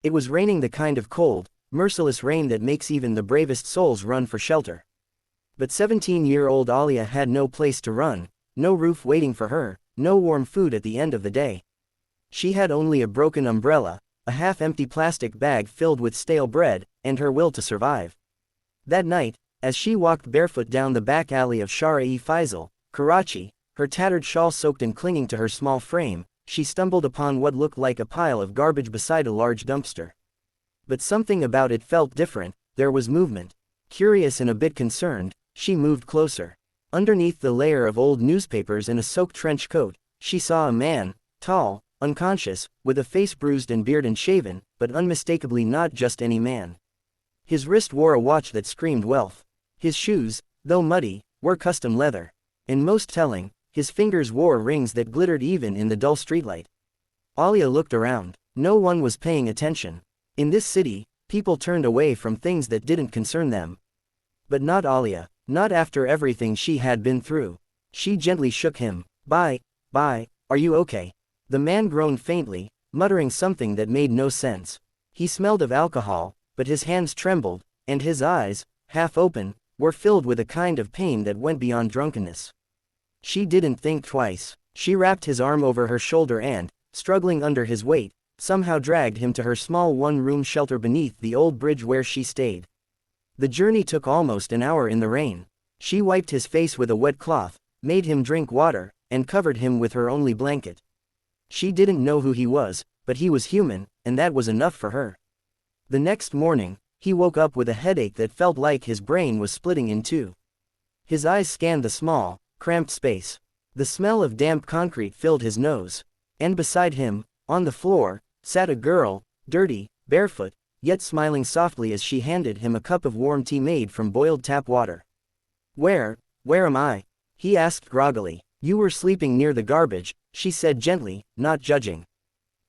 It was raining, the kind of cold, merciless rain that makes even the bravest souls run for shelter. But 17-year-old Alia had no place to run, no roof waiting for her, no warm food at the end of the day. She had only a broken umbrella, a half-empty plastic bag filled with stale bread, and her will to survive. That night, as she walked barefoot down the back alley of Shara-e-Faisal, Karachi, her tattered shawl soaked and clinging to her small frame, she stumbled upon what looked like a pile of garbage beside a large dumpster. But something about it felt different. There was movement. Curious and a bit concerned, she moved closer. Underneath the layer of old newspapers and a soaked trench coat, she saw a man, tall, unconscious, with a face bruised and beard unshaven, but unmistakably not just any man. His wrist wore a watch that screamed wealth. His shoes, though muddy, were custom leather. And most telling, his fingers wore rings that glittered even in the dull streetlight. Alia looked around. No one was paying attention. In this city, people turned away from things that didn't concern them. But not Alia, not after everything she had been through. She gently shook him. Bye, are you okay? The man groaned faintly, muttering something that made no sense. He smelled of alcohol, but his hands trembled, and his eyes, half open, were filled with a kind of pain that went beyond drunkenness. She didn't think twice. She wrapped his arm over her shoulder and, struggling under his weight, somehow dragged him to her small one-room shelter beneath the old bridge where she stayed. The journey took almost an hour in the rain. She wiped his face with a wet cloth, made him drink water, and covered him with her only blanket. She didn't know who he was, but he was human, and that was enough for her. The next morning, he woke up with a headache that felt like his brain was splitting in two. His eyes scanned the small, cramped space. The smell of damp concrete filled his nose. And beside him, on the floor, sat a girl, dirty, barefoot, yet smiling softly as she handed him a cup of warm tea made from boiled tap water. Where am I?" he asked groggily. "You were sleeping near the garbage," she said gently, not judging.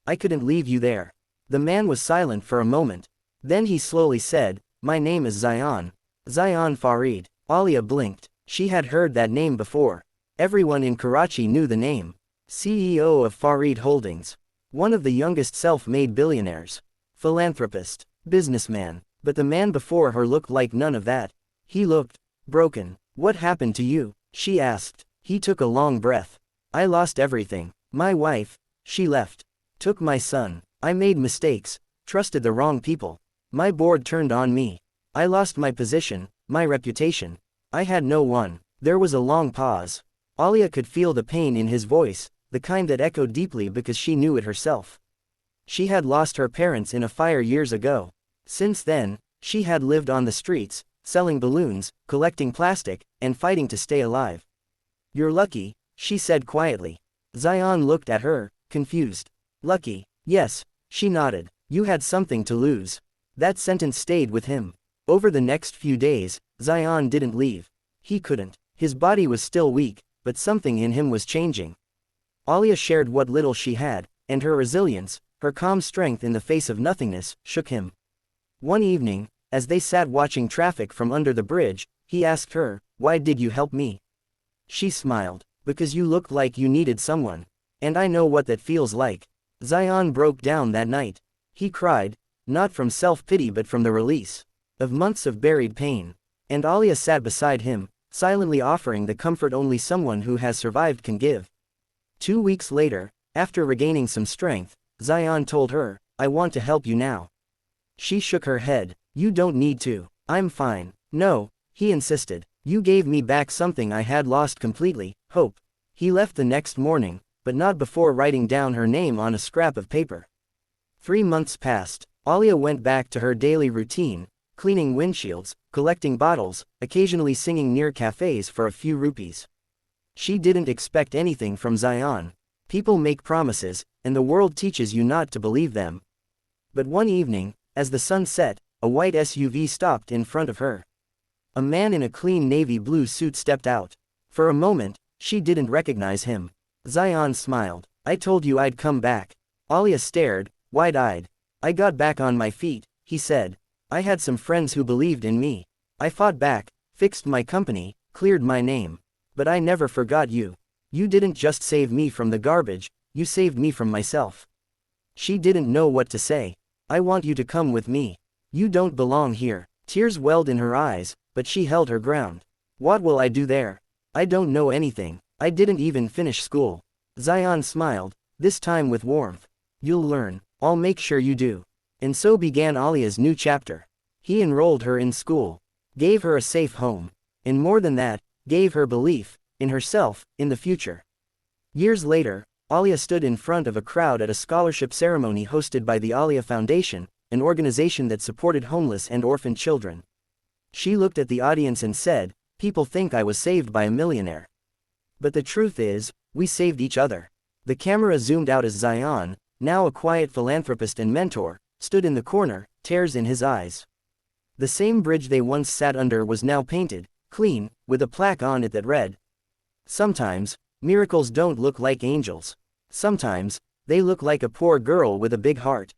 "I couldn't leave you there." The man was silent for a moment. Then he slowly said, "My name is Zion. Zion Farid." Alia blinked. She had heard that name before. Everyone in Karachi knew the name. CEO of Farid Holdings. One of the youngest self-made billionaires. Philanthropist. Businessman. But the man before her looked like none of that. He looked broken. "What happened to you?" she asked. He took a long breath. "I lost everything. My wife, she left. Took my son. I made mistakes, trusted the wrong people. My board turned on me. I lost my position, my reputation. I had no one." There was a long pause. Alia could feel the pain in his voice, the kind that echoed deeply because she knew it herself. She had lost her parents in a fire years ago. Since then, she had lived on the streets, selling balloons, collecting plastic, and fighting to stay alive. "You're lucky," she said quietly. Zion looked at her, confused. "Lucky?" "Yes," she nodded. "You had something to lose." That sentence stayed with him. Over the next few days, Zion didn't leave. He couldn't. His body was still weak, but something in him was changing. Alia shared what little she had, and her resilience, her calm strength in the face of nothingness, shook him. One evening, as they sat watching traffic from under the bridge, he asked her, "Why did you help me?" She smiled. "Because you looked like you needed someone. And I know what that feels like." Zion broke down that night. He cried, not from self-pity but from the release of months of buried pain. And Alia sat beside him, silently offering the comfort only someone who has survived can give. 2 weeks later, after regaining some strength, Zion told her, "I want to help you now." She shook her head. "You don't need to. I'm fine." "No," he insisted. "You gave me back something I had lost completely, hope." He left the next morning, but not before writing down her name on a scrap of paper. 3 months passed. Alia went back to her daily routine, cleaning windshields, collecting bottles, occasionally singing near cafes for a few rupees. She didn't expect anything from Zion. People make promises, and the world teaches you not to believe them. But one evening, as the sun set, a white SUV stopped in front of her. A man in a clean navy blue suit stepped out. For a moment, she didn't recognize him. Zion smiled. "I told you I'd come back." Alia stared, wide-eyed. "I got back on my feet," he said. "I had some friends who believed in me. I fought back, fixed my company, cleared my name. But I never forgot you. You didn't just save me from the garbage, you saved me from myself." She didn't know what to say. I want you to come with me. You don't belong here. Tears welled in her eyes, but she held her ground. What will I do there? I don't know anything. I didn't even finish school. Zion smiled, this time with warmth. You'll learn. I'll make sure you do. And so began Alia's new chapter. He enrolled her in school, gave her a safe home, and more than that, gave her belief in herself, in the future. Years later, Alia stood in front of a crowd at a scholarship ceremony hosted by the Alia Foundation, an organization that supported homeless and orphaned children. She looked at the audience and said, "People think I was saved by a millionaire. But the truth is, we saved each other." The camera zoomed out as Zion, now a quiet philanthropist and mentor, stood in the corner, tears in his eyes. The same bridge they once sat under was now painted, clean, with a plaque on it that read, "Sometimes, miracles don't look like angels. Sometimes, they look like a poor girl with a big heart."